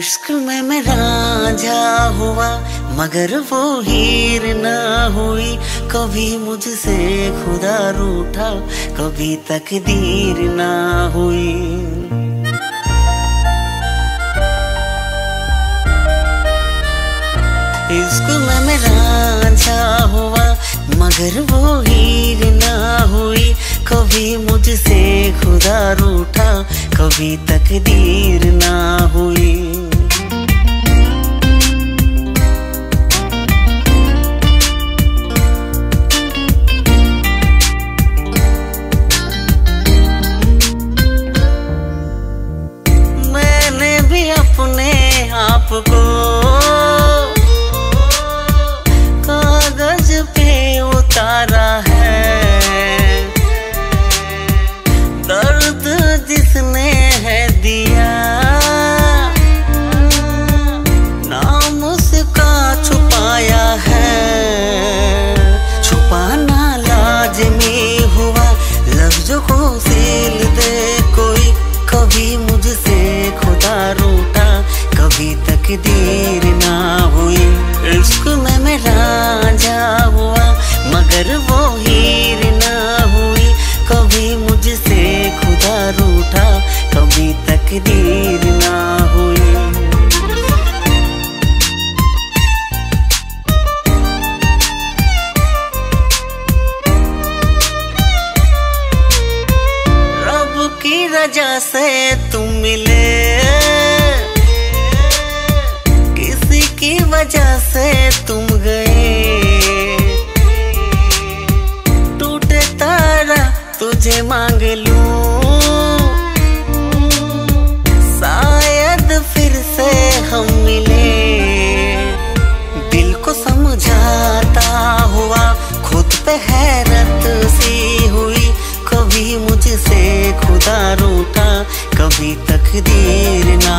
इश्क में मैं रांझा हुआ मगर वो हीर ना हुई। कभी मुझसे खुदा रूठा, कभी तकदीर ना हुई। इश्क में मैं रांझा हुआ मगर वो हीर ना हुई। कभी मुझसे खुदा रूठा, कभी तकदीर ना हुई। मैंने भी अपने आप को कागज पे उतारा है। दर्द जिसने है दिया नाम उसका छुपाया है। छुपाना लाजमी हुआ, लफ्ज़ों को सील दे कोई। कभी मुझसे खुदा रूठा, कभी तकदीर ना हुई। इश्क में मैं रांझा हुआ मगर वो हीर ना हुई। कभी मुझसे खुदा रूठा, कभी तकदीर ना हुई। रब की रजा से तुम मिले, किसी की वजह से तुम गए। टूटे तारा तुझे मांग लूं, शायद फिर से हम मिले। दिल को समझाता हुआ खुद पे हैरत सी हुई। कभी मुझसे खुदा रूठा, कभी तकदीर ना